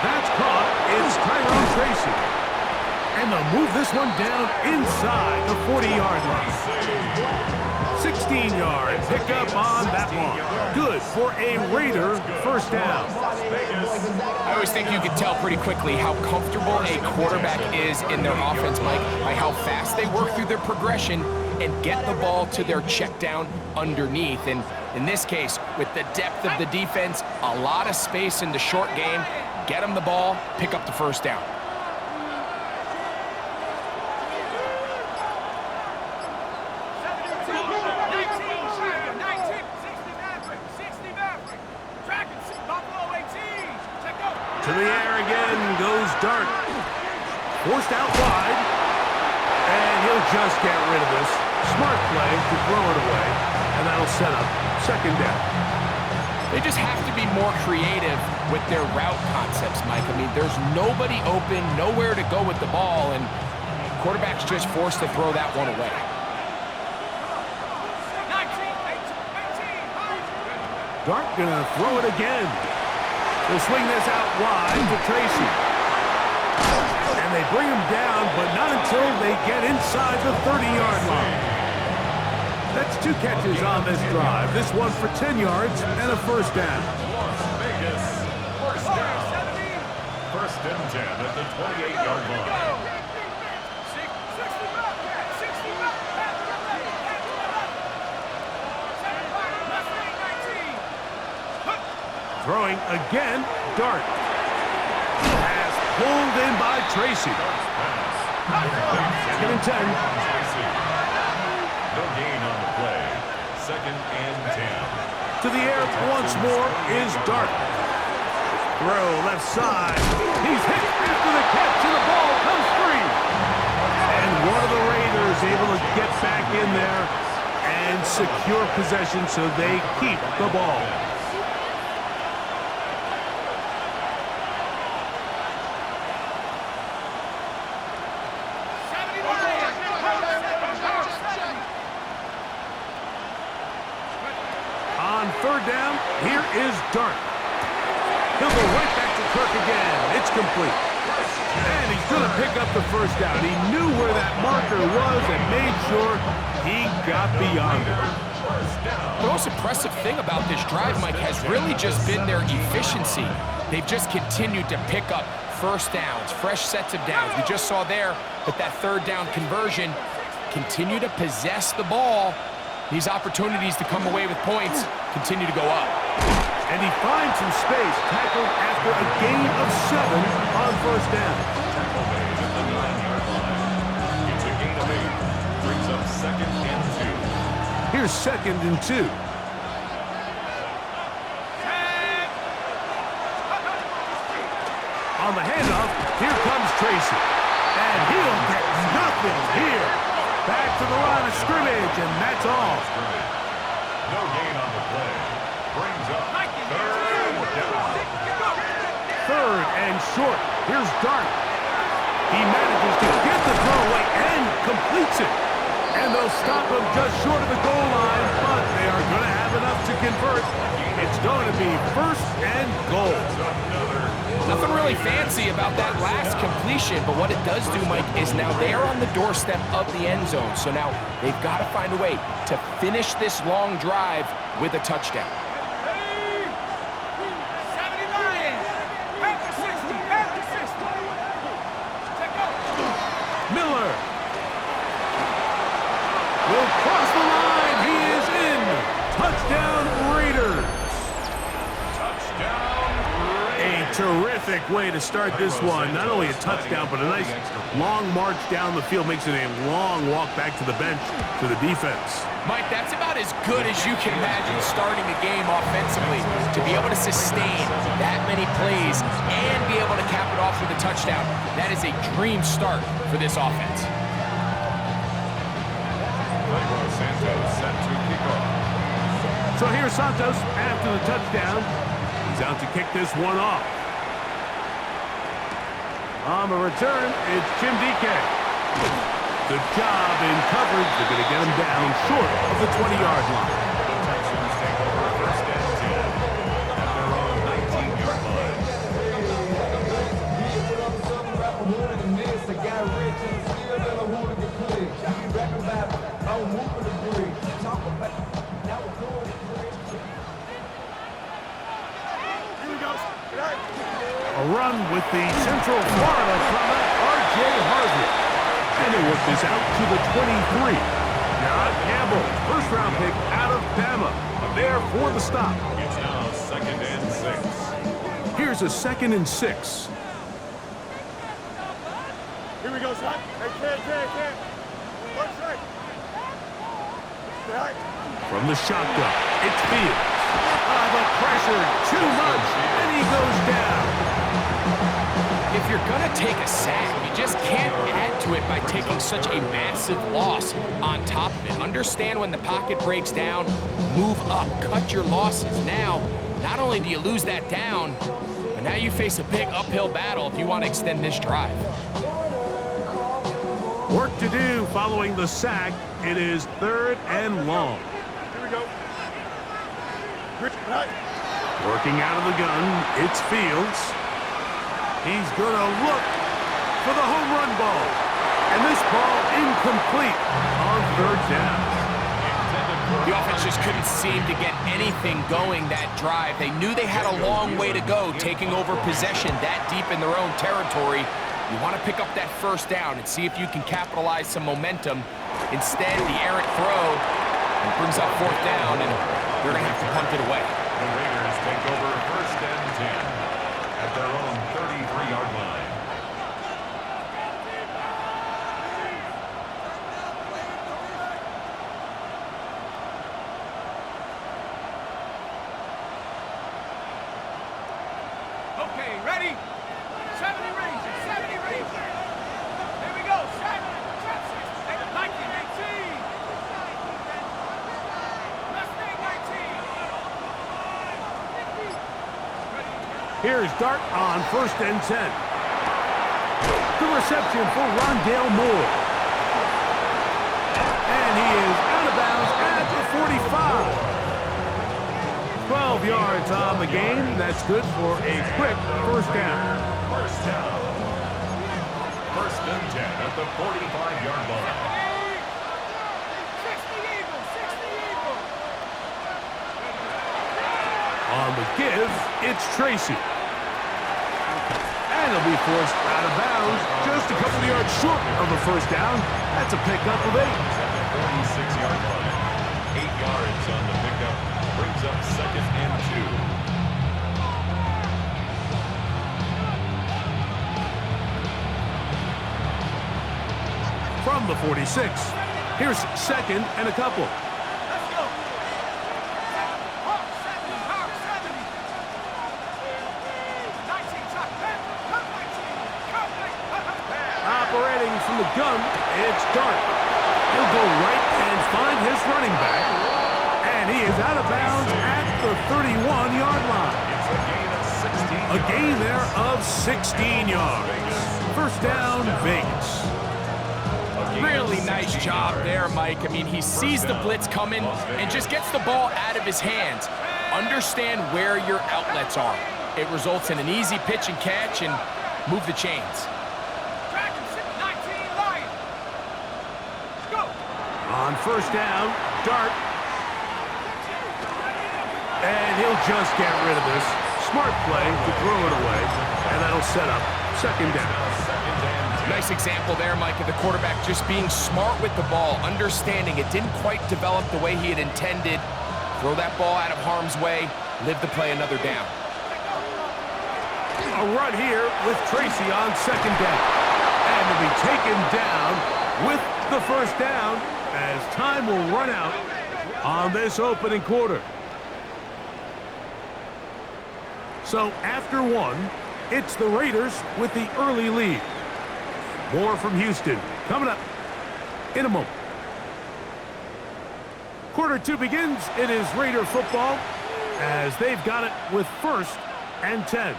That's caught. It's Tyrone Tracy. And they'll move this one down inside the 40-yard line. 16-yard pickup on that one. Good for a Raider first down. I always think you can tell pretty quickly how comfortable a quarterback is in their offense, Mike, by how fast they work through their progression and get the ball to their check down underneath. And in this case, with the depth of the defense, a lot of space in the short game, get them the ball, pick up the first down. To the air again goes Dart. Forced out wide. And he'll just get rid of this. Smart play to throw it away. And that'll set up second down. They just have to be more creative with their route concepts, Mike. I mean, there's nobody open, nowhere to go with the ball, and quarterback's just forced to throw that one away. Dart gonna throw it again. They'll swing this out wide to Tracy. And they bring him down, but not until they get inside the 30-yard line. That's 2 catches on this drive. This one for 10 yards and a first down. Vegas, first down. First and 10 at the 28-yard line. Throwing again, Dart. Pass pulled in by Tracy. Second and 10. No gain on the play. Second and 10. To the air once more is Dart. Throw left side. He's hit after the catch, and the ball comes free. And one of the Raiders able to get back in there and secure possession so they keep the ball. Third down, here is Dart. He'll go right back to Kirk again. It's complete. And he's going to pick up the first down. He knew where that marker was and made sure he got beyond it. The most impressive thing about this drive, Mike, has really just been their efficiency. They've just continued to pick up first downs, fresh sets of downs. We just saw there with that third down conversion, continue to possess the ball. These opportunities to come away with points continue to go up. And he finds some space, tackled after a gain of 7 on first down. Tackle made at the 9-yard line. It's a gain of 8. Brings up second and 2. Here's second and 2. On the handoff, here comes Tracy. And he'll get nothing here. Back to the line of scrimmage, and that's all. No gain on the play. Brings up third down. Third and short. Here's Dart. He manages to get the throw away and completes it. And they'll stop him just short of the goal line, but they are going to have enough to convert. It's going to be first and goal. Nothing really fancy about that last completion, but what it does do, Mike, is now they're on the doorstep of the end zone. So now they've got to find a way to finish this long drive with a touchdown. Miller will cross the line. He is in. Touchdown, Raiders. Terrific way to start this one. Not only a touchdown, but a nice long march down the field. Makes it a long walk back to the bench for the defense. Mike, that's about as good as you can imagine starting a game offensively. To be able to sustain that many plays and be able to cap it off with a touchdown, that is a dream start for this offense. So here's Santos after the touchdown. He's out to kick this one off. On the return, it's Jim DK. Good job in coverage. They're going to get him down short of the 20-yard line. The Texans take over first and 10 at their own 19-yard line. A run with the Central Florida comeback, R.J. Harvey. And they work this out to the 23. John Campbell, first-round pick out of Bama. There for the stop. It's now 2nd and 6. Here's a 2nd and 6. Here we go, son. Hey, Cam. One straight. Right. From the shotgun, it's Fields. The pressure, too much, and he goes down. If you're going to take a sack, you just can't add to it by taking such a massive loss on top of it. Understand when the pocket breaks down, move up, cut your losses. Now, not only do you lose that down, but now you face a big uphill battle if you want to extend this drive. Work to do following the sack. It is 3rd and long. Here we go. Right. Working out of the gun, it's Fields. He's going to look for the home run ball. And this ball incomplete on 3rd down. The offense just couldn't seem to get anything going that drive. They knew they had a long way to go, taking over possession that deep in their own territory. You want to pick up that 1st down and see if you can capitalize some momentum. Instead, the errant throw brings up 4th down, and they're going to have to punt it away. The Raiders take over 1st and 10 at their own 33-yard line. Okay, ready? 70 ranges, 70 ranges. Here we go, set, 19, 18. Mustang 19. Here's Dart on 1st and 10. The reception for Rondale Moore. And he is out of bounds at the 45. 12 yards on the game. That's good for a quick 1st down. 1st down. 1st and 10 at the 45-yard line. 60 Eagles, 60 Eagles. On the give, it's Tracy. And he'll be forced out of bounds just a couple of yards short of the 1st down. That's a pickup of 8. At the 46-yard line. 8 yards on the pickup. Brings up 2nd and 2. From the 46, here's 2nd and a couple. Let's go. Hawk 70, Hawk 70. 19, top 10, top 19, top 19. Operating from the gun, it's Dart. He'll go right and find his running back. And he is out of bounds at the 31-yard line. It's a gain of 16. A gain there of 16 yards. 1st down, Vegas. Really nice job there, Mike. I mean, he sees the blitz coming and just gets the ball out of his hands. Understand where your outlets are. It results in an easy pitch and catch and move the chains. Dragon 19, Lion. Go. On 1st down, Dart. And he'll just get rid of this. Smart play to throw it away. And that'll set up 2nd down. Nice example there, Mike, of the quarterback just being smart with the ball, understanding it didn't quite develop the way he had intended. Throw that ball out of harm's way, live to play another down. A run here with Tracy on 2nd down. And to be taken down with the 1st down as time will run out on this opening quarter. So after 1, it's the Raiders with the early lead. More from Houston coming up in a moment. Quarter 2 begins. It is Raider football as they've got it with 1st and 10.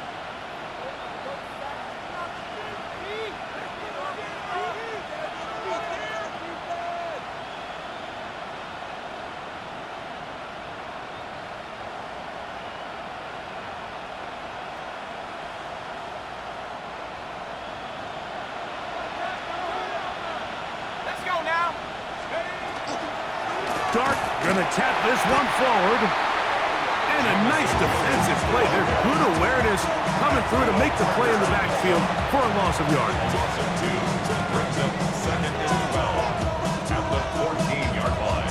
Dart gonna tap this one forward. And a nice defensive play. There's good awareness coming through to make the play in the backfield for a loss of yards. Loss of 2 brings up 2nd and 12 at the 14-yard line.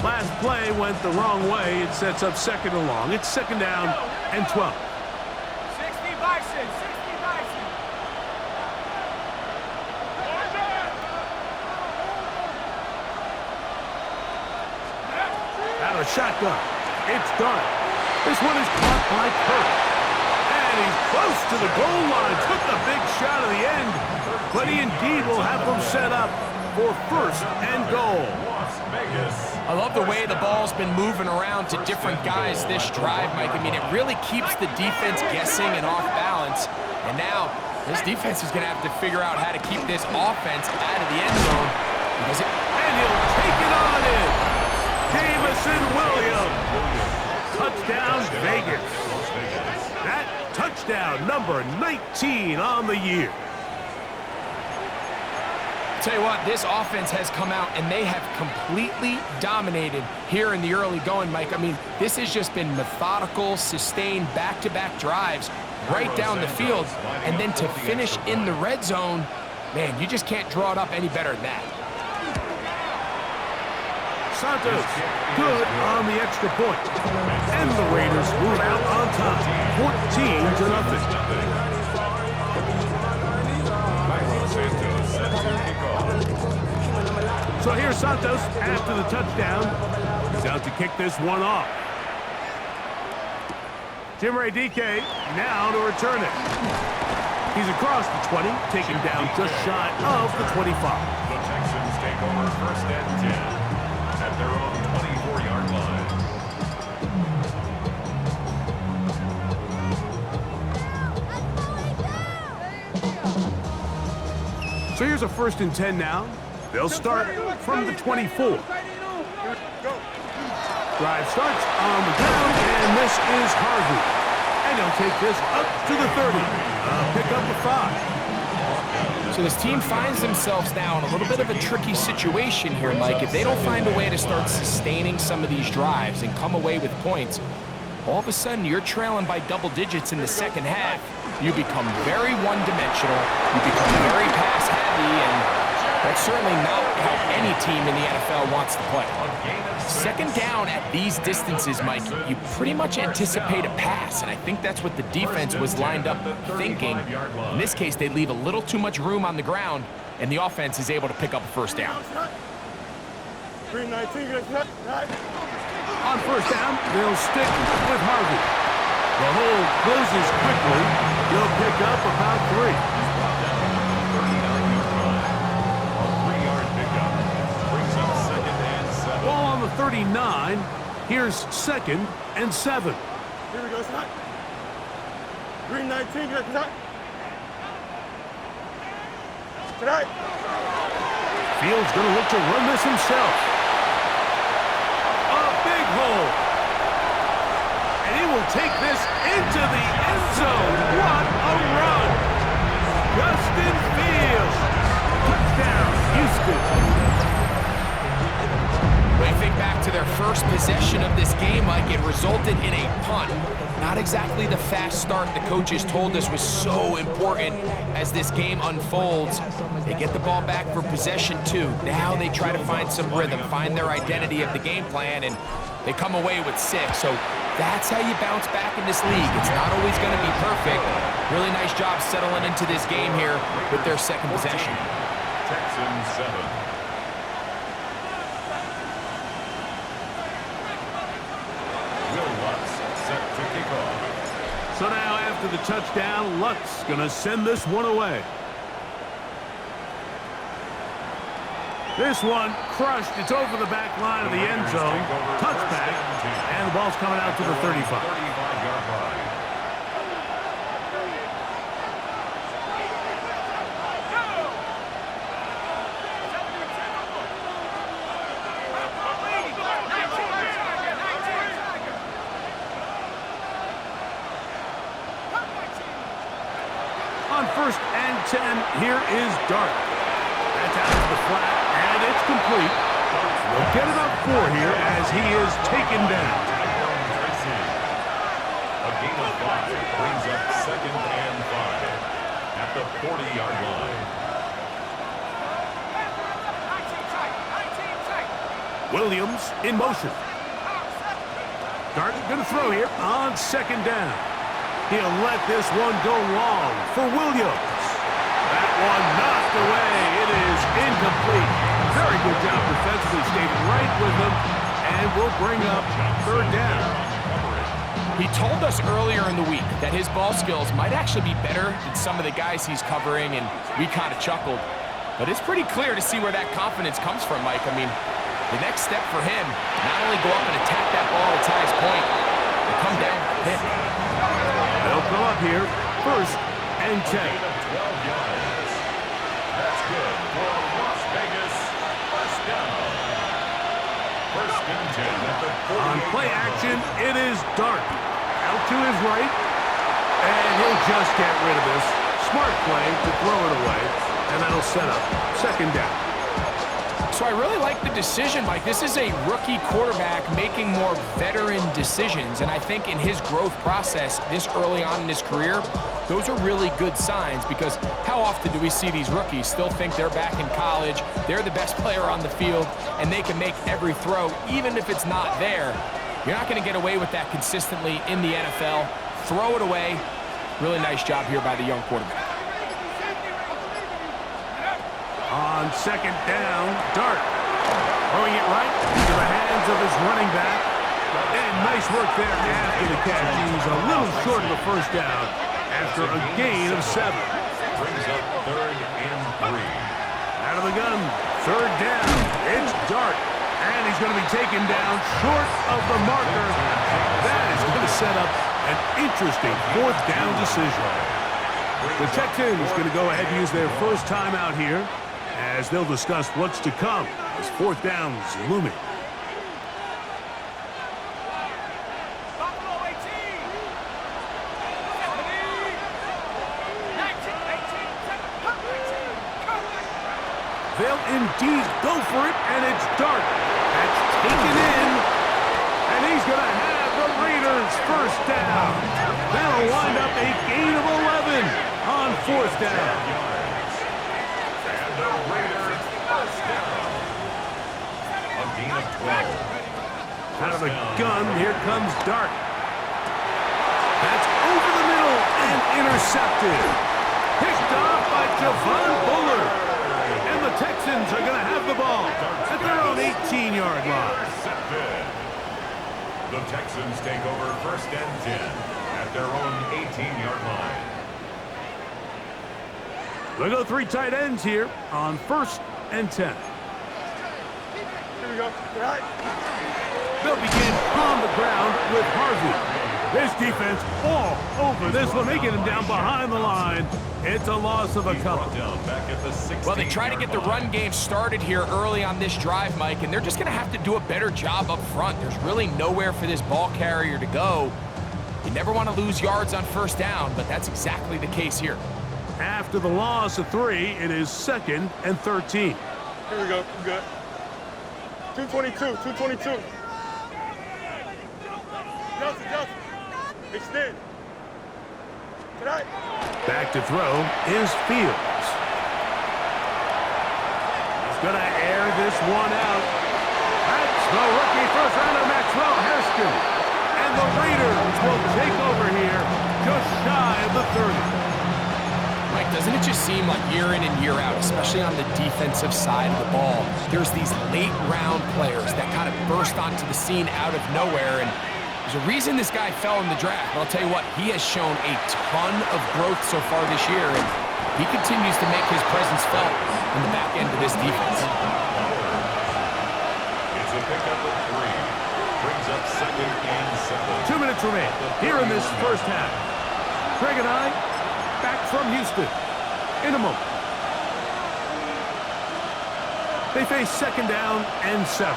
Last play went the wrong way. It sets up 2nd and long. It's 2nd down and 12. 60 Bison, 60 Bison. Out of shotgun. It's Dart. This one is caught by Kirk. And he's close to the goal line. Took the big shot at the end. But he indeed will have them set up for 1st and goal. Las Vegas. I love the way the ball's been moving around to different guys this drive, Mike. I mean, it really keeps the defense guessing and off balance. And now, this defense is going to have to figure out how to keep this offense out of the end zone. And he'll take it on in. Jamison Williams. Touchdown, Vegas. That touchdown, number 19 on the year. Tell you what, this offense has come out and they have completely dominated here in the early going, Mike. I mean, this has just been methodical, sustained, back-to-back drives right down the field. And then to finish in the red zone, man, you just can't draw it up any better than that. Santos, good on the extra point. And the Raiders move out on top, 14-0. Santos set to kick off. So here's Santos after the touchdown. He's out to kick this one off. Jimmy DK now to return it. He's across the 20, taken down just shy of the 25. The Texans take over 1st and 10 at their own 24-yard line. So here's a 1st and 10 now. They'll start from the 24. Drive starts on the ground, and this is Harvey. And he'll take this up to the 30. Pick up the 5. So this team finds themselves now in a little bit of a tricky situation here, Mike. If they don't find a way to start sustaining some of these drives and come away with points, all of a sudden you're trailing by double digits in the 2nd half. You become very one-dimensional, you become very pass-heavy, and that's certainly not how any team in the NFL wants to play. 2nd down at these distances, Mike, you pretty much anticipate a pass, and I think that's what the defense was lined up thinking. In this case, they leave a little too much room on the ground, and the offense is able to pick up a 1st down. On 1st down, they'll stick with Harvey. The hole closes quickly. He'll pick up about 3. A 3-yard pickup brings up 2nd and 7. Ball on the 39. Here's 2nd and 7. Here we go, shot. Green 19, good shot. Tonight. Fields going to look to run this himself. A big hole. And he will take this into the end zone. What a run. Justin Fields. Touchdown, Houston. When you think back to their first possession of this game, Mike, it resulted in a punt. Not exactly the fast start the coaches told us was so important as this game unfolds. They get the ball back for possession 2. Now they try to find some rhythm, find their identity of the game plan, and they come away with 6. So that's how you bounce back in this league. It's not always going to be perfect. Really nice job settling into this game here with their 2nd possession. Texans 7. So now after the touchdown, Lutz going to send this one away. This one crushed. It's over the back line of the end zone. Touchback. And the ball's coming out to the 35. 35-yard line. On 1st and 10, here is Dart. That's out to the flat, and it's complete. We'll get it up 4 here as he is taken down. A gain of brings up second and 5 at the 40-yard line. Williams in motion. Dart going to throw here on second down. He'll let this one go long for Williams. That one knocked away. It is incomplete. Very good job defensively, stayed right with them, and will bring up third down. He told us earlier in the week that his ball skills might actually be better than some of the guys he's covering, and we kind of chuckled. But it's pretty clear to see where that confidence comes from, Mike. I mean, the next step for him, not only go up and attack that ball at its highest point, but come down and hit. They'll come up here, first and 10. 12 yards. That's good for Las Vegas. First down. First and 10 at the 40. On play action, it is Dart. Out to his right, and he'll just get rid of this. Smart play to throw it away, and that'll set up second down. So I really like the decision, Mike. This is a rookie quarterback making more veteran decisions, and I think in his growth process this early on in his career, those are really good signs, because how often do we see these rookies still think they're back in college, they're the best player on the field, and they can make every throw, even if it's not there. You're not going to get away with that consistently in the NFL. Throw it away. Really nice job here by the young quarterback. On second down, Dart throwing it right into the hands of his running back. And nice work there after the catch. He's a little short of the first down after a gain of 7. Brings up third and 3. Out of the gun, third down. It's Dart. And he's going to be taken down short of the marker. That is going to set up an interesting fourth down decision. The Texans going to go ahead and use their first timeout here, as they'll discuss what's to come as fourth down's looming. They'll indeed go for it, and it's Dart. That's taken in, and he's going to have the Raiders first down. That'll wind up a gain of 11 on fourth down. The Raiders first down. A gain of 12. Out of the gun, here comes Dart. That's over the middle and intercepted. Picked off by Javon Bullard. And the Texans are going to have the ball at their own 18-yard line. The Texans take over first and 10 at their own 18-yard line. They'll go 3 tight ends here on first and 10. Here we go. Right. They'll begin on the ground with Harvey. This defense all over this one. They get him down behind the line. It's a loss of a couple. Well, they try to get the run game started here early on this drive, Mike, and they're just going to have to do a better job up front. There's really nowhere for this ball carrier to go. You never want to lose yards on first down, but that's exactly the case here. After the loss of 3, it is second and 13. Here we go. We're good. 222. 222. Justin. Extend. Tonight. Back to throw is Fields. He's going to air this one out. That's the rookie first-rounder Maxwell Haskins. And the Raiders will take over here just shy of the 30. Mike, doesn't it just seem like year in and year out, especially on the defensive side of the ball, there's these late-round players that kind of burst onto the scene out of nowhere, and there's a reason this guy fell in the draft, but I'll tell you what, he has shown a ton of growth so far this year, and he continues to make his presence felt on the back end of this defense. It's a pickup of 3. Brings up second and 7. 2 minutes remain here in this first half. Craig and I back from Houston in a moment. They face second down and 7.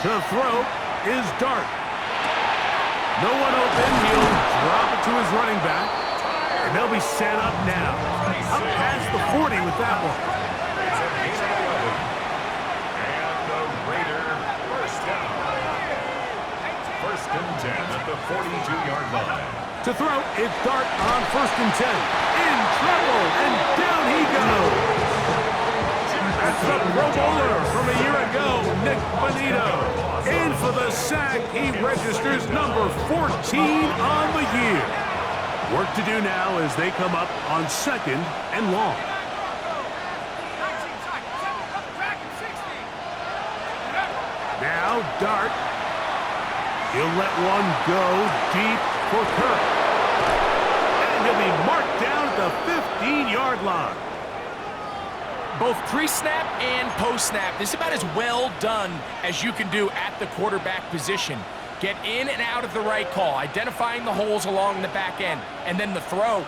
To throw is Dart. No one open. He'll drop it to his running back. And they'll be set up now. Up past the 40 with that one. It's a gain of 11. And the First and 10 at the 42-yard line. To throw, it's Dart on 1st and 10. In trouble, and down he goes. That's the Pro Bowler from a year ago, Nick Bonito. In for the sack, he registers number 14 on the year. Work to do now as they come up on 2nd and long. Now Dart. He'll let one go deep for Kirk. And he'll be marked down at the 15-yard line. Both pre-snap and post-snap, this is about as well done as you can do at the quarterback position. Get in and out of the right call, identifying the holes along the back end, and then the throw.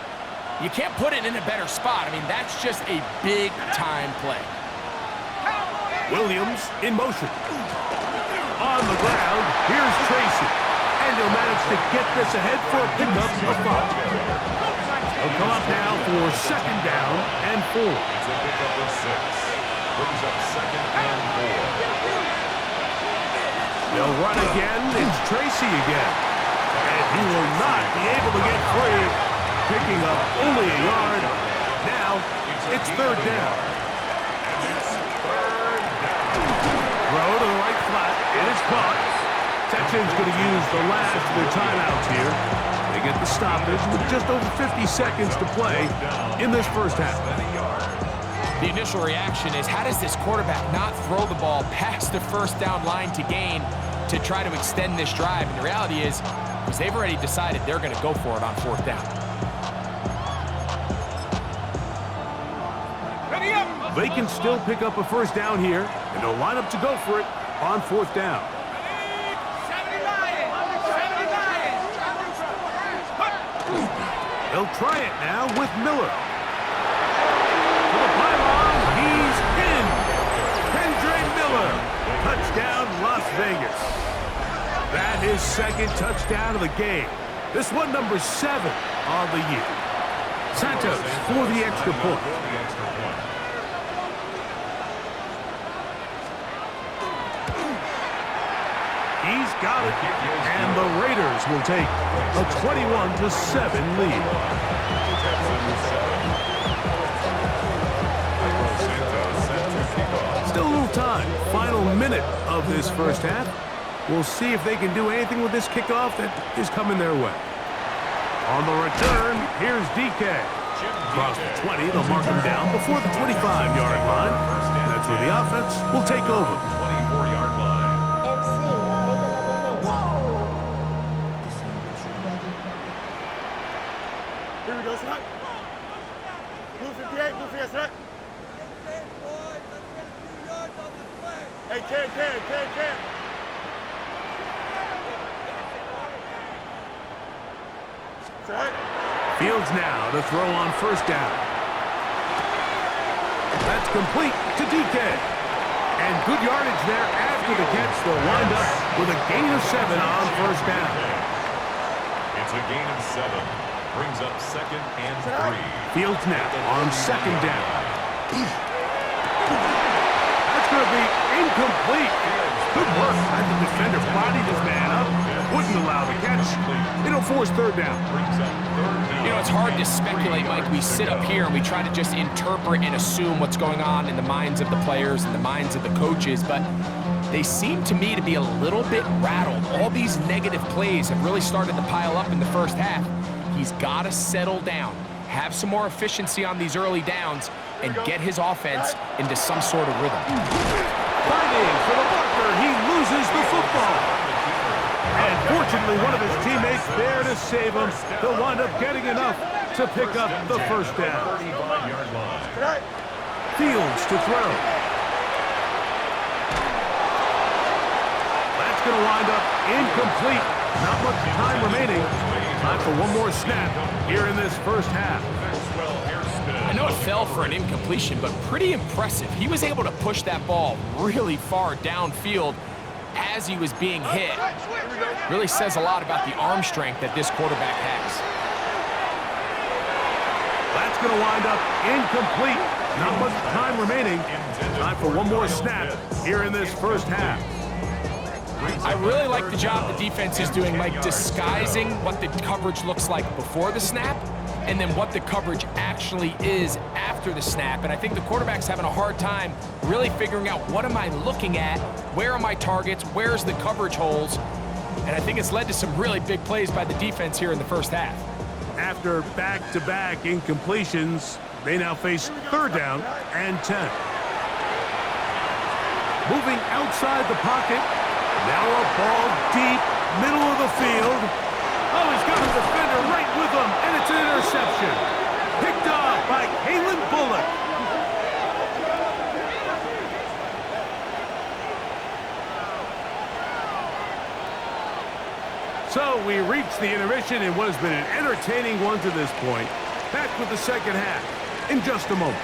You can't put it in a better spot. I mean, that's just a big-time play. Williams in motion. On the ground, here's Tracy. And he'll manage to get this ahead for a pickup of 5. He'll come up now for 2nd down and 4. It's a pickup of 6. Brings up 2nd and 4. They'll run again. It's Tracy again. And he will not be able to get free. Picking up only a yard. Now, it's 3rd down. And it's 3rd down. Throw to the right flat. It is caught. Texans going to use the last of their timeouts here. They get the stoppage with just over 50 seconds to play in this first half. The initial reaction is, how does this quarterback not throw the ball past the 1st down line to gain to try to extend this drive? And the reality is they've already decided they're going to go for it on 4th down. They can still pick up a 1st down here, and they'll line up to go for it on 4th down. They'll try it now with Miller. To the pylon, he's in. Kendra Miller, touchdown Las Vegas. That is 2nd touchdown of the game. This one number 7 on the year. Santos for the extra point. He's got it, and the Raiders will take a 21-7 lead. Still a little time. Final minute of this first half. We'll see if they can do anything with this kickoff that is coming their way. On the return, here's DK. Across the 20, they'll mark him down before the 25-yard line. That's where the offense will take over. 24-yard line. Here we go, Snap. Blue 58, blue 58, Snap. Hey, Ken. Set. Wields now to throw on first down. That's complete to DK. And good yardage there after the catch. They'll wind up with a gain of 7 on first down. It's a gain of 7. Brings up 2nd and 3. Fields now on second down. That's going to be incomplete. Good work. And the defender bodied his man up. Wouldn't allow the catch. It'll force third down. You know, it's hard to speculate, Mike. We sit up here and we try to just interpret and assume what's going on in the minds of the players and the minds of the coaches, but they seem to me to be a little bit rattled. All these negative plays have really started to pile up in the first half. He's got to settle down, have some more efficiency on these early downs, and get his offense into some sort of rhythm. Finding for the marker, he loses the football. And fortunately, one of his teammates there to save him. He'll wind up getting enough to pick up the first down. Fields to throw. That's going to wind up incomplete. Not much time remaining. Time for one more snap here in this first half. I know it fell for an incompletion, but pretty impressive. He was able to push that ball really far downfield as he was being hit. Really says a lot about the arm strength that this quarterback has. That's going to wind up incomplete. Not much time remaining. Time for one more snap here in this first half. I really like the job the defense is doing, Mike, disguising what the coverage looks like before the snap and then what the coverage actually is after the snap. And I think the quarterback's having a hard time really figuring out, what am I looking at? Where are my targets? Where's the coverage holes? And I think it's led to some really big plays by the defense here in the first half. After back-to-back incompletions, they now face 3rd down and 10. Moving outside the pocket. Now a ball deep, middle of the field. Oh, he's got a defender right with him, and it's an interception. Picked off by Kalen Bullock. So we reached the intermission in what has been an entertaining one to this point. Back with the second half in just a moment.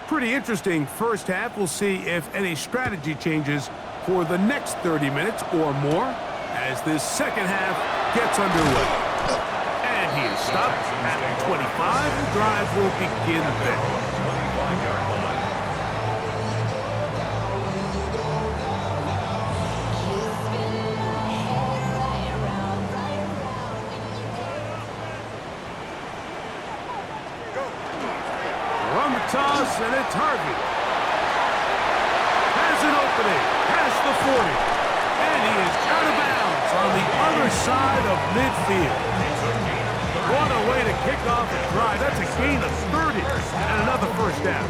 Pretty interesting first half. We'll see if any strategy changes for the next 30 minutes or more as this second half gets underway. And he is stopped at 25. The drive will begin there. Toss, and it's Harvey. Has an opening, past the 40. And he is out of bounds on the other side of midfield. What a way to kick off a drive. That's a gain of 30 and another first down.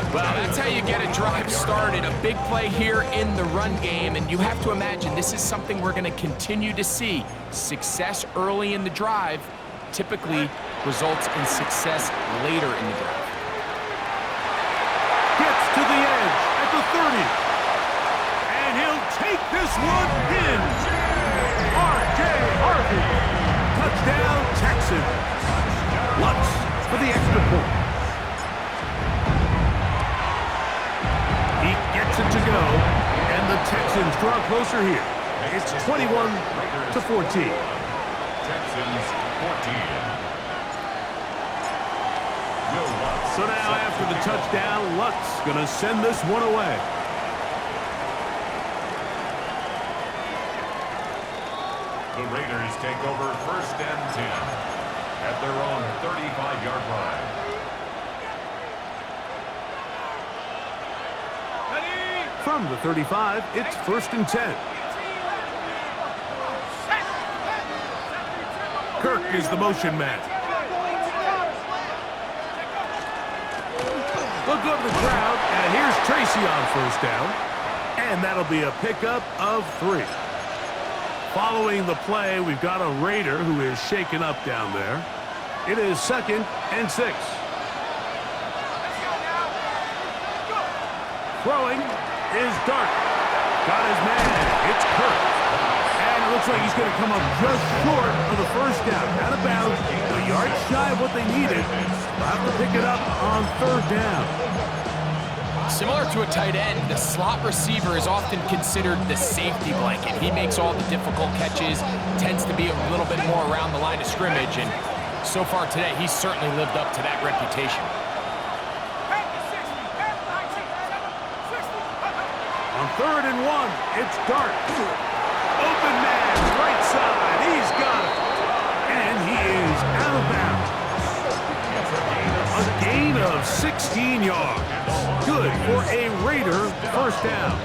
Well, that's how you get a drive started. A big play here in the run game, and you have to imagine this is something we're going to continue to see. Success early in the drive typically results in success later in the drive. Gets to the edge at the 30. And he'll take this one in. R.J. Harvey. Touchdown, Texans. Lutz for the extra point. He gets it to go. And the Texans draw closer here. It's 21-14. Texans 14. So now after the touchdown, Lutz going to send this one away. The Raiders take over 1st and 10 at their own 35-yard line. From the 35, it's 1st and 10. Kirk is the motion man. Look over the crowd, and here's Tracy on 1st down. And that'll be a pickup of 3. Following the play, we've got a Raider who is shaken up down there. It is 2nd and 6. Throwing is Dart. Got his man. It's Kirk. And it looks like he's going to come up just short of the 1st down. Out of bounds, a yard shy of what they needed. They'll have to pick it up on 3rd down. Similar to a tight end, the slot receiver is often considered the safety blanket. He makes all the difficult catches, tends to be a little bit more around the line of scrimmage, and so far today, he's certainly lived up to that reputation. On 3rd and 1, it's Dart. Open man, right side. He's got it. And he is out of bounds. A gain of 16 yards. Good for a Raider 1st down.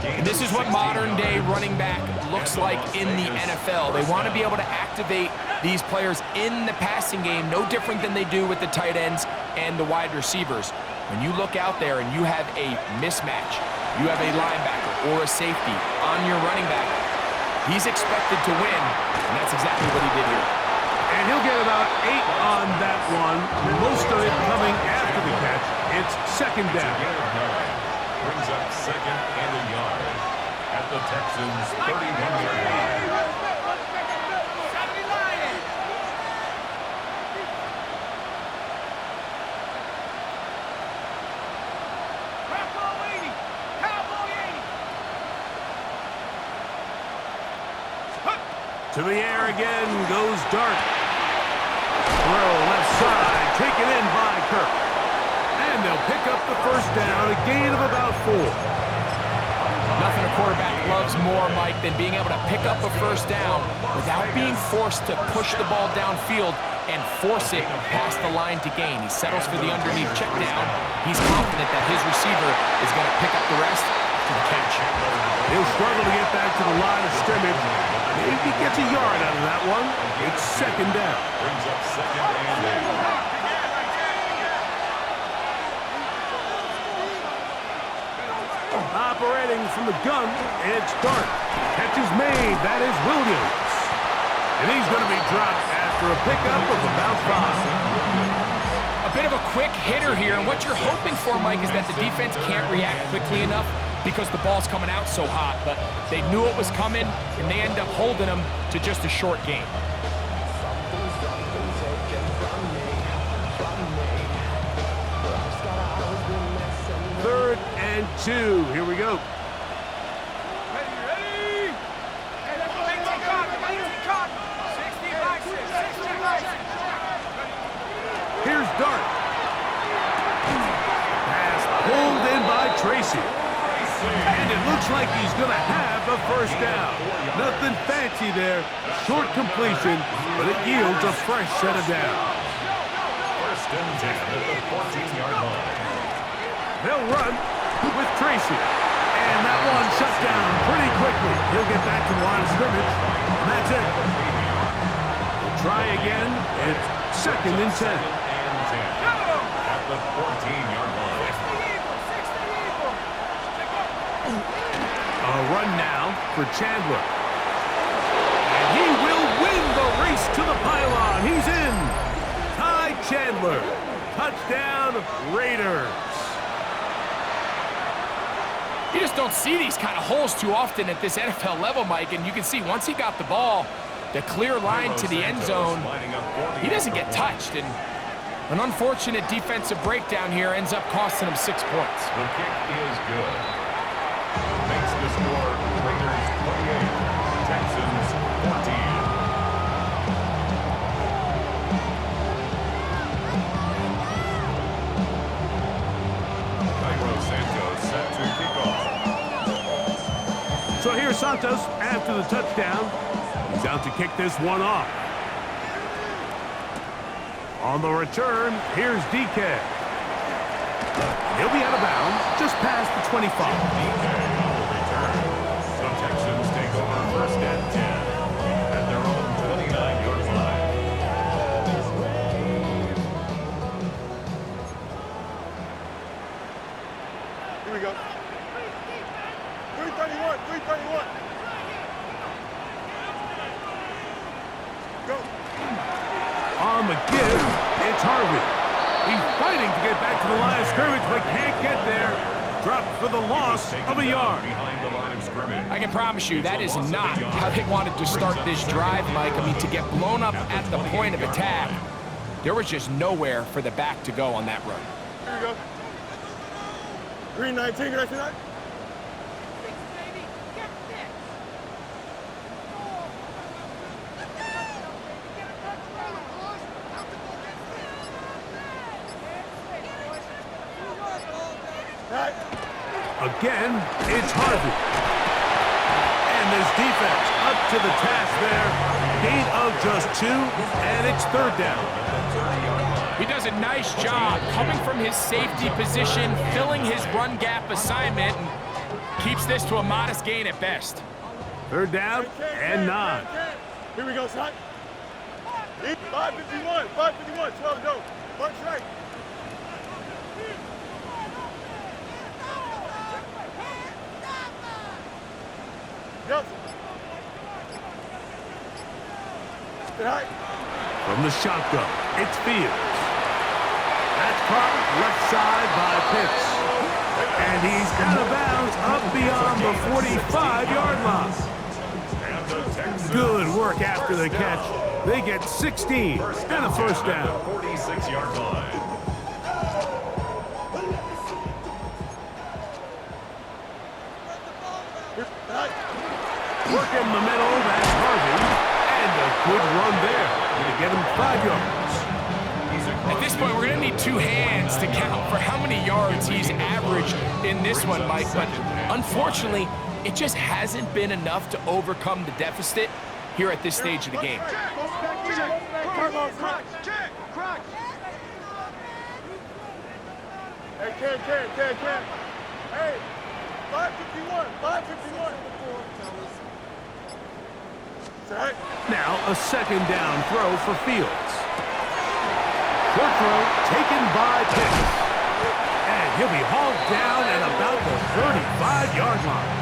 And this is what modern-day running back looks like in the NFL. They want to be able to activate these players in the passing game no different than they do with the tight ends and the wide receivers. When you look out there and you have a mismatch, you have a linebacker or a safety on your running back, he's expected to win, and that's exactly what he did here. And he'll get about 8 on that one, most of it coming after the catch. It's second down. Brings up second and a yard at the Texans' 31-yard line. To the air again goes Dart. Throw left side, taken in by Kirk. And they'll pick up the first down, a gain of about 4. Nothing a quarterback loves more, Mike, than being able to pick up a first down without being forced to push the ball downfield and force it past the line to gain. He settles for the underneath check down. He's confident that his receiver is going to pick up the rest after the catch. He'll struggle to get back to the line of scrimmage. Maybe gets a yard out of that one. It's second down. Brings up second and 8. Operating from the gun, it's Dart. Catch is made. That is Williams. And he's going to be dropped after a pickup of about 5. A bit of a quick hitter here, and what you're hoping for, Mike, is that the defense can't react quickly enough because the ball's coming out so hot, but they knew it was coming, and they end up holding them to just a short game. Third and 2. Here we go. Ready? 60 by 6. Here's Dart. Pass pulled in by Tracy. And it looks like he's going to have a first down. Nothing fancy there. Short completion, but it yields a fresh set of downs. First and 10 at the 14-yard line. They'll run with Tracy. And that one shut down pretty quickly. He'll get back to the line of scrimmage. And that's it. We'll try again. It's second and 10. Second and 10 at the 14-yard line. A run now for Chandler. And he will win the race to the pylon. He's in. Ty Chandler. Touchdown, Raiders. You just don't see these kind of holes too often at this NFL level, Mike, and you can see once he got the ball, the clear line to the end zone, he doesn't get touched, and an unfortunate defensive breakdown here ends up costing him 6 points. The kick is good. Makes the score Raiders 28, Texans 14. Set to kick off. So here's Santos after the touchdown. He's out to kick this one off. On the return, here's DK. He'll be out of bounds just past the 25. DK on the return. The Texans take over first and 10 at their own 29-yard line. Here we go. 331, 331. Go. On the give, it's Harvey. He's fighting to get back to the line of scrimmage, but can't get there. Dropped for the loss of a yard. Behind the line of scrimmage. I can promise you that is not how they wanted to start this drive, Mike. I mean, to get blown up at the point of attack, there was just nowhere for the back to go on that run. Here we go. 319, can I see that? Right. Again, it's Harvey. And this defense up to the task there. Gain of just 2, and it's third down. He does a nice job coming from his safety position, filling his run gap assignment, and keeps this to a modest gain at best. Third down and 9. Here we go, son. 551, 551, 12 to go. Punch right. Nelson. Stay high. From the shotgun, it's Fields. That's caught left side by Pitts. And he's out of bounds up beyond the 45-yard line. Good work after the catch. They get 16 and a first down. 46-yard line. Work in the middle, that's Harvey. And a good run there. Going to get him 5 yards. At this point, we're going to need 2 hands to count for how many yards he's averaged in this one, Mike. But unfortunately, it just hasn't been enough to overcome the deficit here at this stage of the game. Hey, Ken. Hey, 551, 551. Set. Now a second down throw for Fields. Short throw taken by Pitts. And he'll be hauled down at about the 35-yard line.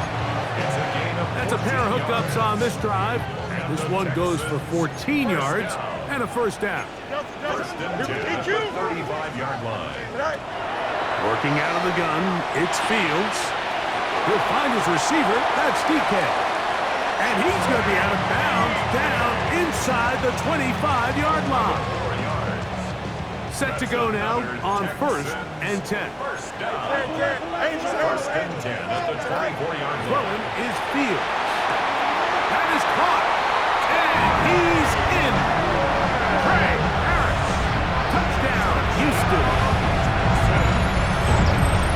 That's a pair of hookups on this drive. This one goes for 14 yards and a first down. First and 10 at the 35-yard line. Working out of the gun, it's Fields. He'll find his receiver. That's DK. And he's going to be out of bounds down inside the 25-yard line. Set to go now on first and 10. First and 10 at the 24-yard line. Throwing is Fields. That is caught. And he's in. Craig Harris. Touchdown, Houston.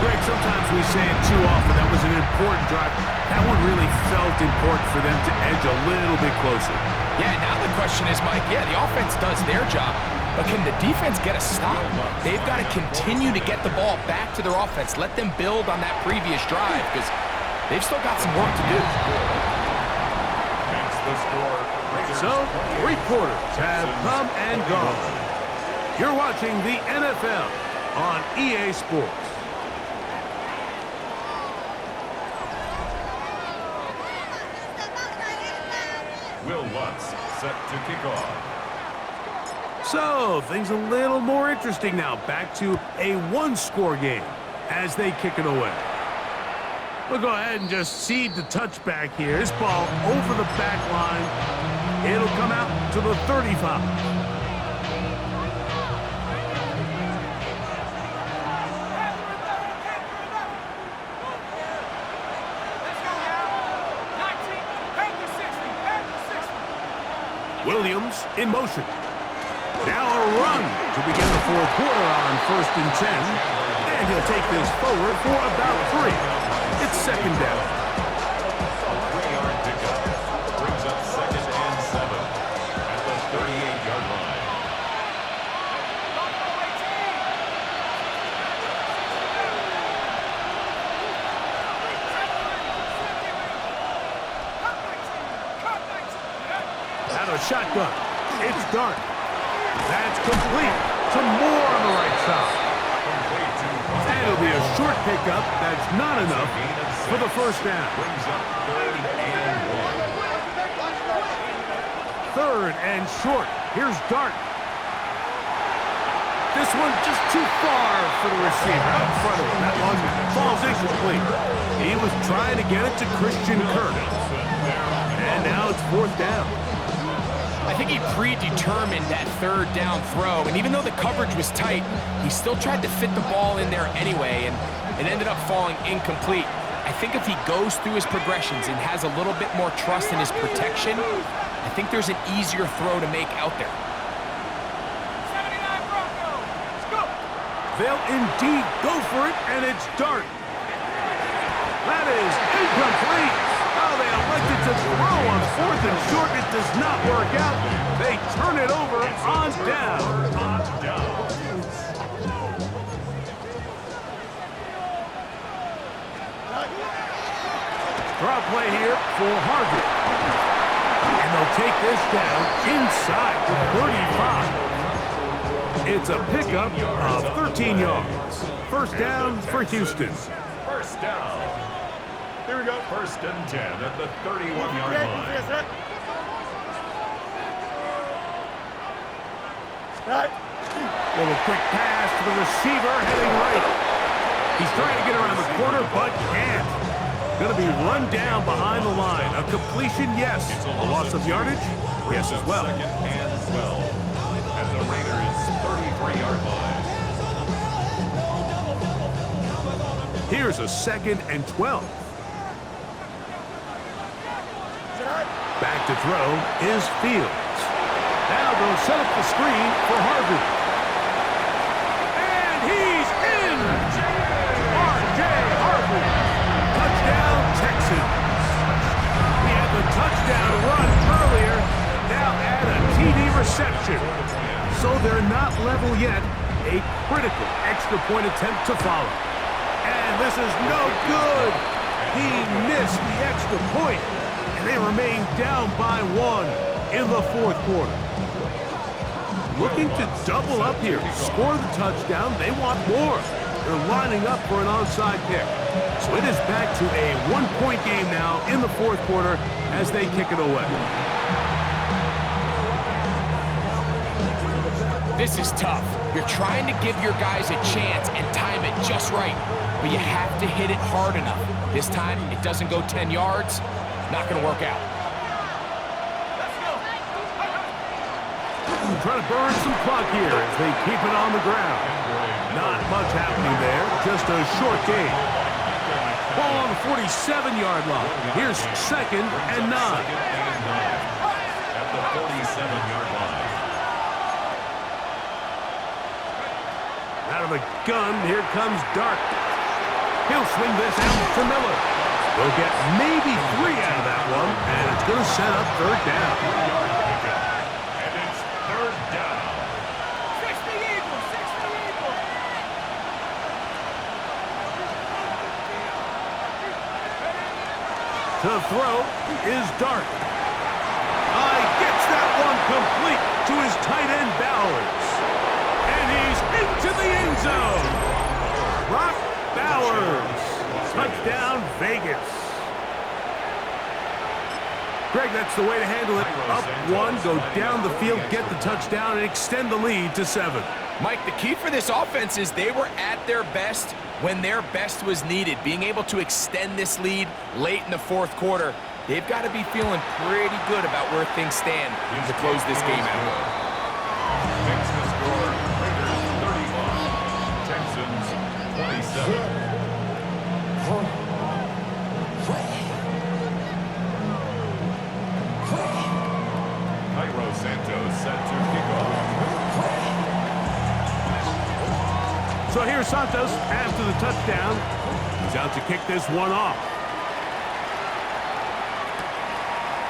Greg, sometimes we say it too often. That was an important drive. That one really felt important for them to edge a little bit closer. Yeah, now the question is, Mike, the offense does their job, but can the defense get a stop? They've got to continue to get the ball back to their offense. Let them build on that previous drive because they've still got some work to do. So, 3 quarters have come and gone. You're watching the NFL on EA Sports. Will Lutz set to kick off. So, things a little more interesting now. Back to a 1-score game as they kick it away. We'll go ahead and just cede the touchback here. This ball over the back line. It'll come out to the 35. Williams in motion. Now a run to begin the 4th quarter on first and 10. And he'll take this forward for about 3. It's second down. A 3-yard pickup brings up second and 7 at the 38-yard line. Out of shotgun. It's Dart. That's complete to Moore on the right side. And it'll be a short pickup. That's not enough for the first down. Brings up 3rd and 1. 3rd and short. Here's Dart. This one just too far for the receiver out in front of him. That one falls incomplete. He was trying to get it to Christian Kirk. And now it's 4th down. I think he predetermined that 3rd down throw, and even though the coverage was tight, he still tried to fit the ball in there anyway, and it ended up falling incomplete. I think if he goes through his progressions and has a little bit more trust in his protection, I think there's an easier throw to make out there. 79 Broncos. Let's go. They'll indeed go for it, and it's Dart. That is incomplete. Oh, they elected to throw on 4th and short. It does not work out. They turn it over on down. Draw play here for Harvey. And they'll take this down inside the 35. It's a pickup of 13 yards. First down for Houston. First down. Here we go. First and 10 at the 31-yard Move line. your set. Right. Little quick pass to the receiver heading right. He's trying to get around the corner, but can't. Going to be run down behind the line. A completion, yes. A loss of yardage, yes as well. Second and 12 at the Raiders' 33-yard line. Here's a second and 12. Back to throw is Fields. Now they'll set up the screen for Harvey. And he's in! R.J. Harvey. Touchdown, Texans. We had the touchdown run earlier. Now add a TD reception. So they're not level yet. A critical extra point attempt to follow. And this is no good. He missed the extra point. And they remain down by 1 in the fourth quarter. Looking to double up here, score the touchdown. They want more. They're lining up for an onside kick. So it is back to a one-point game now in the fourth quarter as they kick it away. This is tough. You're trying to give your guys a chance and time it just right, but you have to hit it hard enough. This time, it doesn't go 10 yards. Not going to work out. Trying to burn some clock here as they keep it on the ground. Not much happening there, just a short gain. Ball on the 47-yard line. Here's second and 9. At the 47-yard line. Out of the gun, here comes Dart. He'll swing this out to Miller. They'll get maybe 3 out of that one, and it's going to set up third down. And it's third down. 60 Eagles, 60 Eagles. To throw is Dart. He gets that one complete to his tight end Bowers. And he's into the end zone. Brock Bowers. Touchdown, Vegas. Greg, that's the way to handle it. Up 1, go down the field, get the touchdown, and extend the lead to 7. Mike, the key for this offense is they were at their best when their best was needed. Being able to extend this lead late in the fourth quarter, they've got to be feeling pretty good about where things stand to close this game out. Makes the score Raiders 31, Texans 27. Cairo Santos set to kick off. So here's Santos after the touchdown. He's out to kick this one off.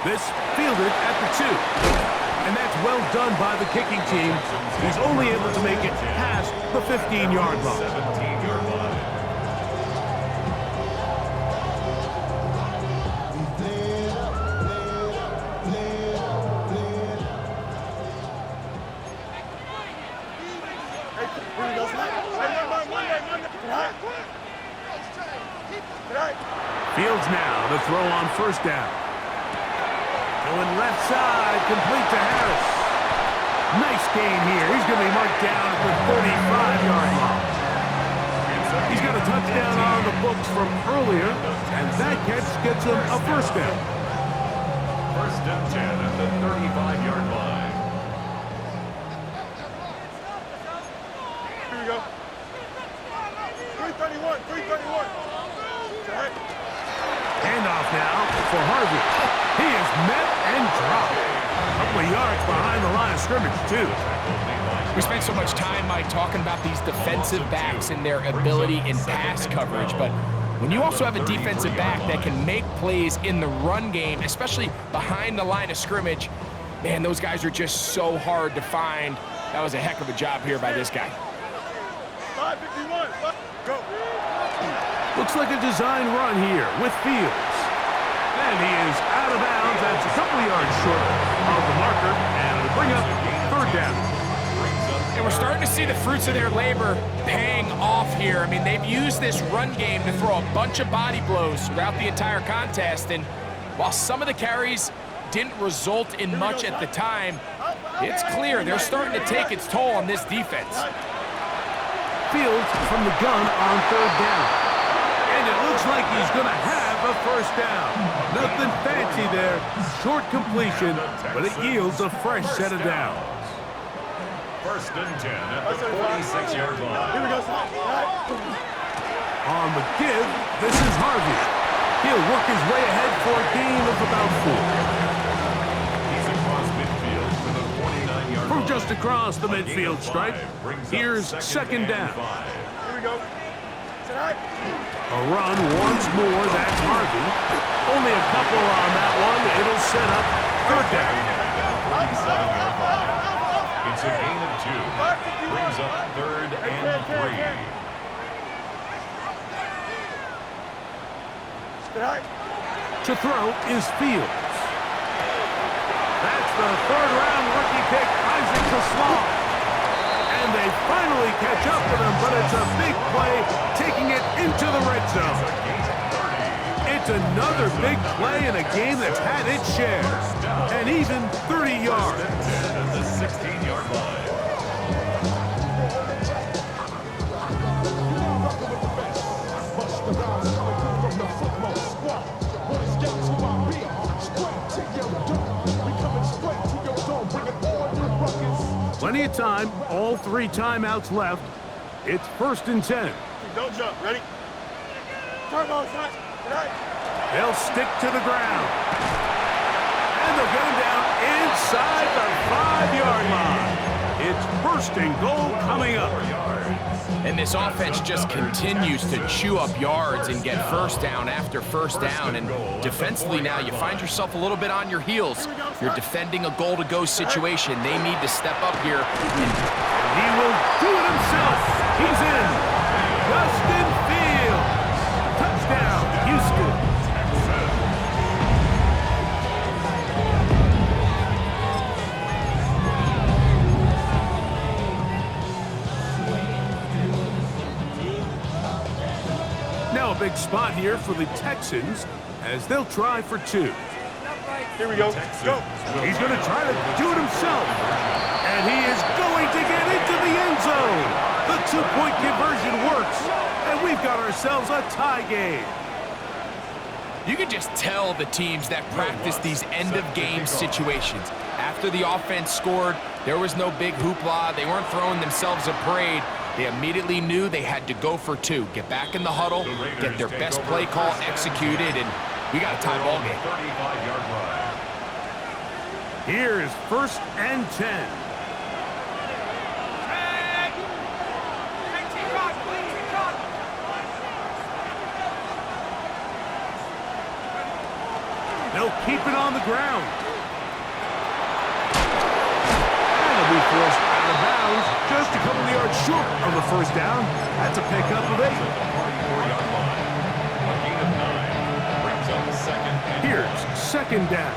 This fielded at the 2. And that's well done by the kicking team. He's only able to make it past the 15-yard line. 17-yard line. Fields now to throw on first down. Going left side, complete to Harris. Nice gain here. He's going to be marked down at the 35-yard line. He's got a touchdown on the books from earlier, and that catch gets him a first down. First and 10 at the 35-yard line. Here we go. 331, 331. Handoff now for Harvey. He is met and dropped. A couple of yards behind the line of scrimmage, too. We spent so much time, Mike, talking about these defensive backs and their ability in pass coverage, but when you also have a defensive back that can make plays in the run game, especially behind the line of scrimmage, man, those guys are just so hard to find. That was a heck of a job here by this guy. 551. Go. Looks like a design run here with Fields. And he is out of bounds. That's a couple of yards short of the marker. And it'll bring up third down. And we're starting to see the fruits of their labor paying off here. I mean, they've used this run game to throw a bunch of body blows throughout the entire contest. And while some of the carries didn't result in much at the time, it's clear they're starting to take its toll on this defense. Fields from the gun on third down. And it looks like he's going to have a first down. Nothing fancy there. Short completion, but it yields a fresh set of downs. First and 10 at the 46-yard line. Here we go, son. On the give, this is Harvey. He'll work his way ahead for a gain of about 4. He's across midfield to the 49-yard line. From just across the midfield stripe, here's second down. Here we go. Tonight. A run once more, that's Harvey. Only a couple on that one. It'll set up third down. 47-yard line. It's a gain of 2. Brings up third and 3. Tonight. To throw is Fields. That's the third-round rookie pick, Isaac Taslam. And they finally catch up with him, but it's a big play, taking it into the red zone. It's another big play in a game that's had its share. And even 30 yards. At the 16-yard line. Plenty of time, all 3 timeouts left. It's first and 10. Don't jump. Ready? Turbo, son. Tonight. They'll stick to the ground. And they'll get him down inside the 5-yard line. It's first and goal coming up. And this offense just continues to chew up yards and get first down after first down. And defensively now, you find yourself a little bit on your heels. You're defending a goal-to-go situation. They need to step up here. And he will do it himself. He's in. Justin Fields. Touchdown, Houston. Now a big spot here for the Texans as they'll try for 2. Here we go. Go. He's going to try to do it himself. And he is going to get into the end zone. The 2-point conversion works. And we've got ourselves a tie game. You can just tell the teams that practice these end-of-game situations. After the offense scored, there was no big hoopla. They weren't throwing themselves a parade. They immediately knew they had to go for 2. Get back in the huddle, get their best play call executed, and we got a tie ball game. 35-yard line. Here's first and 10. They'll keep it on the ground. And it'll be forced out of bounds, just a couple of yards short of the first down. That's a pickup of 8. 44-yard line. A gain of 9. Brings up second and Here's second down.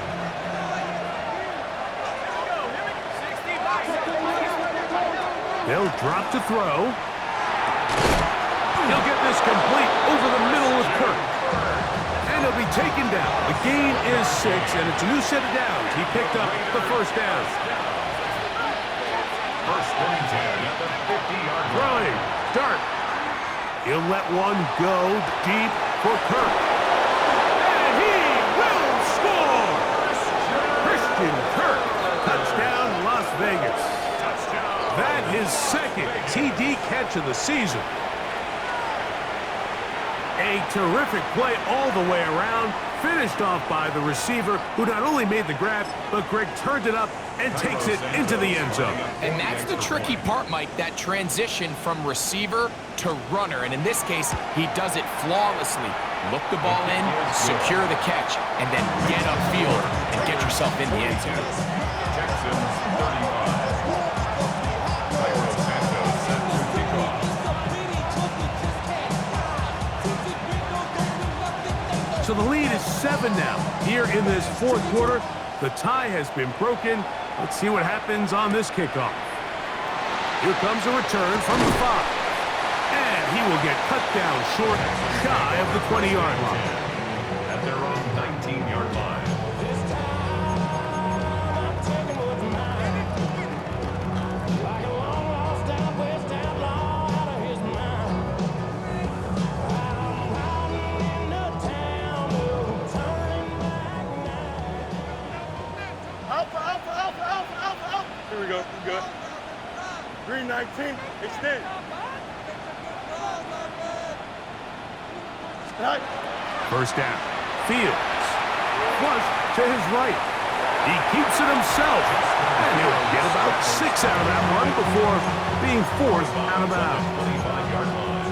They'll drop to throw. He'll get this complete over the middle with Kirk. And he'll be taken down. The gain is 6, and it's a new set of downs. He picked up the first down. first and 10 at the 50-yard line. Throwing. Dart. He'll let one go deep for Kirk. And he will score! Christian Kirk. Touchdown, Las Vegas. That his second TD catch of the season. A terrific play all the way around, finished off by the receiver, who not only made the grab, but Greg turned it up and takes it into the end zone. And that's the tricky part, Mike, that transition from receiver to runner. And in this case, he does it flawlessly. Look the ball in, secure the catch, and then get upfield and get yourself in the end zone. Texans 35. Santos set to kick off. So the lead is 7 now. Here in this fourth quarter, the tie has been broken. Let's see what happens on this kickoff. Here comes a return from the 5. And he will get cut down short, shy of the 20-yard line. At their own 19-yard line. Here we go. We good. Green 19. Extend. Right. First down. Fields. Flush to his right. He keeps it himself. And he'll get about 6 out of that one before being forced out of bounds.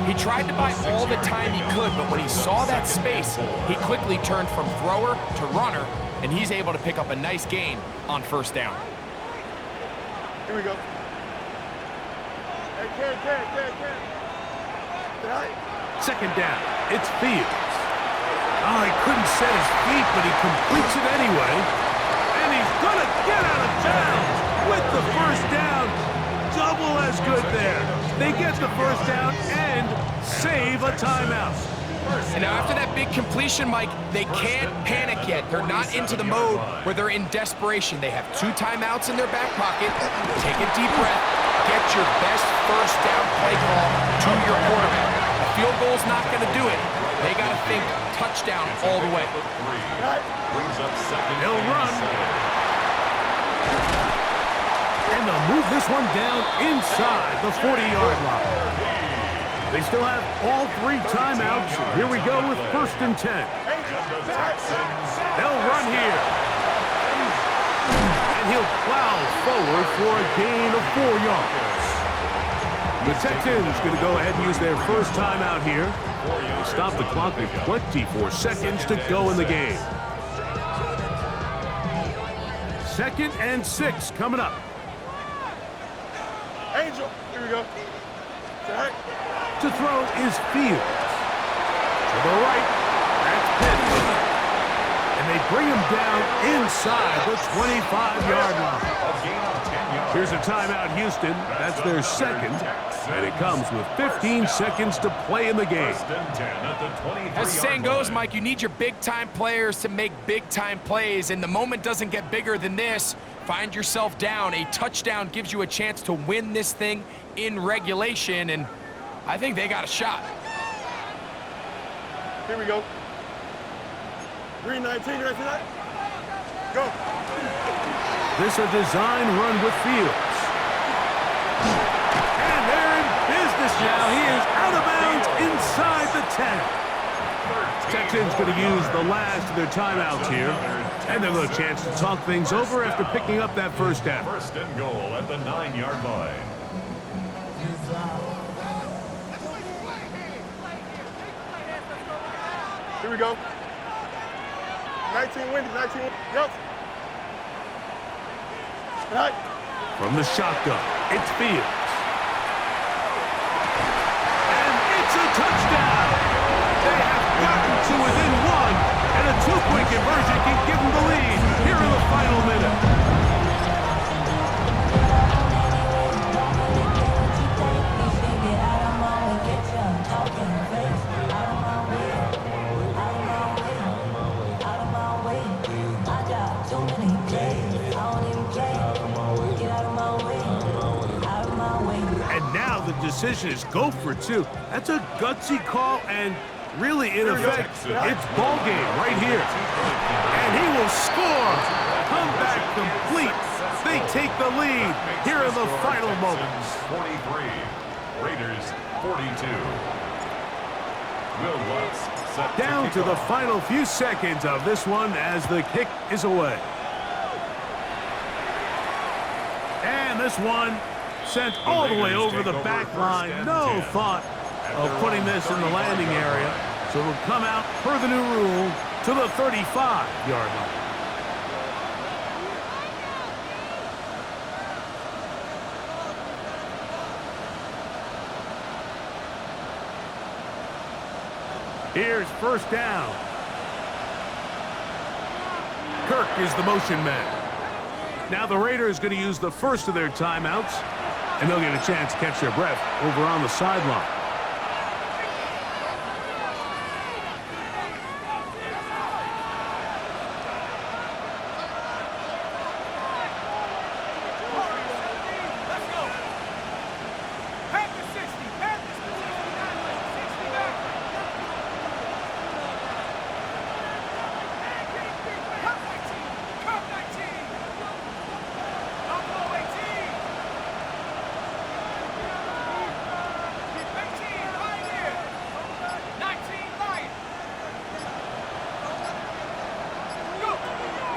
He tried to buy all the time he could, but when he saw that space, he quickly turned from thrower to runner, and he's able to pick up a nice gain on first down. Here we go. Hey, Ken. Right. Second down. It's Fields. Oh, he couldn't set his feet, but he completes it anyway. And he's going to get out of bounds with the first down. Double as good there. They get the first down and save a timeout. And now after that big completion, Mike, they can't panic yet. They're not into the mode where they're in desperation. They have 2 timeouts in their back pocket. Take a deep breath. Get your best first down play call to your quarterback. A field goal's not going to do it. They got to think touchdown all the way. Brings up second. They'll run. And they'll move this one down inside the 40-yard line. They still have all 3 timeouts. Here we go with first and 10. They'll run here. And he'll plow forward for a gain of 4 yards. The Texans going to go ahead and use their first timeout here. They stop the clock with 24 seconds to go in the game. 2nd and 6 coming up. Angel. Here we go. Right. To throw is Fields. To the right, that's Pitts. And they bring him down inside the 25-yard line. Here's a timeout, Houston. That's their second. And it comes with 15 seconds to play in the game. As the saying goes, Mike, you need your big-time players to make big-time plays, and the moment doesn't get bigger than this. Find yourself down. A touchdown gives you a chance to win this thing in regulation, and I think they got a shot. Here we go. Green 19, you ready for that? Go. This a design run with Fields. And they're in business now. He is out of bounds inside the 10. Texans going to use the last of their timeouts here. And they'll have a chance to talk things over after picking up that first down. First and goal at the 9-yard line. Here we go. 19 windy, 19 windy. Yup. Right. From the shotgun, it's Fields. And it's a touchdown. They have gotten to within 1, and a 2-point conversion can give them the lead here in the final minute. And now the decision is go for 2. That's a gutsy call, and really, in effect, it's ball game right here. And he will score. Comeback complete. They take the lead here in the final moments. 43. Raiders 42. Will Lutz set Down to the off. final few seconds of this one as the kick is away. And this one sent all the way over the back line. No thought of putting this in the landing area. So it will come out, per the new rule, to the 35-yard line. Here's first down. Kirk is the motion man. Now the Raiders going to use the first of their timeouts, and they'll get a chance to catch their breath over on the sideline.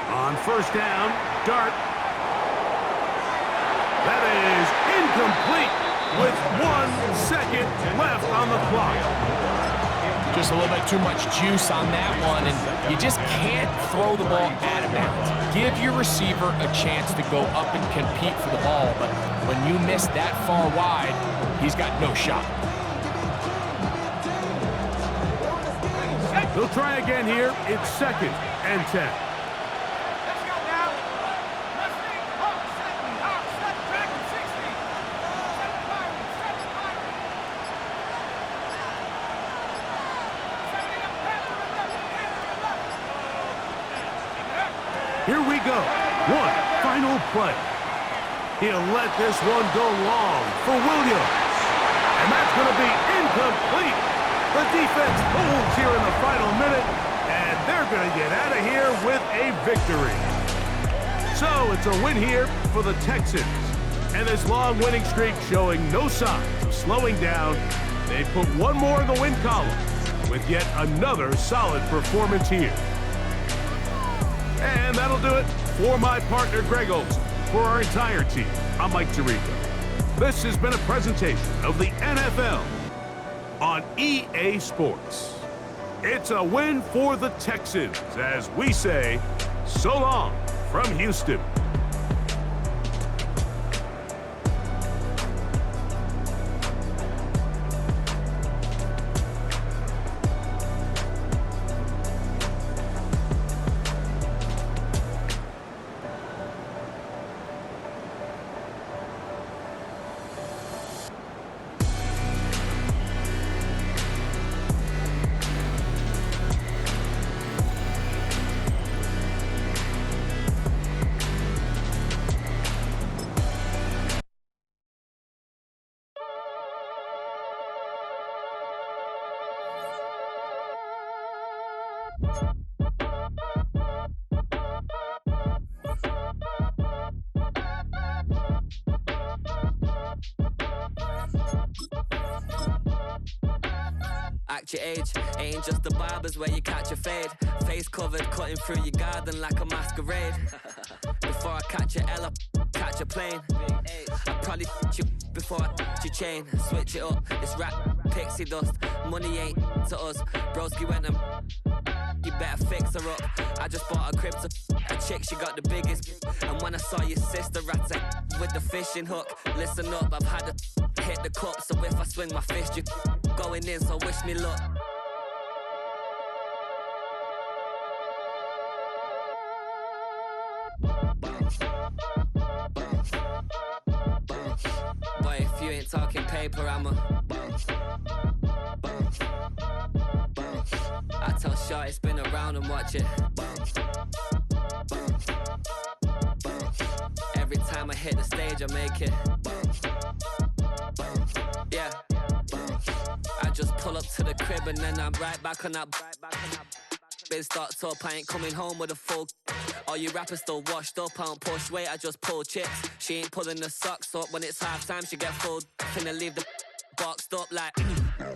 On first down, Dart. That is incomplete with 1 second left on the clock. Just a little bit too much juice on that one, and you just can't throw the ball out of bounds. Give your receiver a chance to go up and compete for the ball, but when you miss that far wide, he's got no shot. They'll try again here. It's 2nd and 10. Here we go. One final play. He'll let this one go long for Williams. And that's going to be incomplete. The defense holds here in the final minute, and they're going to get out of here with a victory. So it's a win here for the Texans. And this long winning streak showing no signs of slowing down. They put one more in the win column with yet another solid performance here. And that'll do it for my partner, Greg Olson. For our entire team, I'm Mike Tirico. This has been a presentation of the NFL on EA Sports. It's a win for the Texans as we say, so long from Houston. Act your age, ain't just the barbers where you catch a fade. Face covered, cutting through your garden like a masquerade. Before I catch a L, I catch a plane. I probably you before I your chain. Switch it up, it's rap, pixie dust. Money ain't to us. Broski went and you better fix her up. I just bought a crib to a chick, she got the biggest. And when I saw your sister rat with the fishing hook, listen up, I've had to hit the cup. So if I swing my fist, you going in, so wish me luck. Bounce, bounce, bounce. Boy, if you ain't talking paper, I'm a bounce, bounce, bounce. I tell Shorty spin around and watch it bounce, bounce, bounce. Every time I hit the stage, I make it bounce, bounce. Yeah, bounce. I just pull up to the crib and then I'm right back on that. Been stocked up, I ain't coming home with a full. All you rappers still washed up, I don't push weight, I just pull chips. She ain't pulling the socks up, when it's half time she get full. Finna leave the boxed up like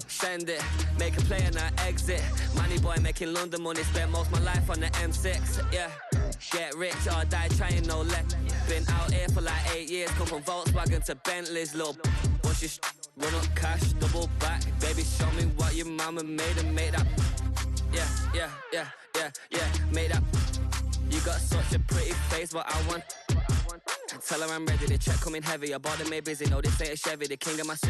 send it, make a play and I exit. Money boy making London money, spent most of my life on the M6. Yeah, get rich or die trying, no let. Been out here for like 8 years, come from Volkswagen to Bentley's. Little what's your run up cash, double back. Baby show me what your mama made and made up. Yeah, yeah, yeah, yeah, yeah, made up. You got such a pretty face, but I want. Tell her I'm ready, the check coming heavy. I bought the May busy, no this ain't a Chevy, the king of my city.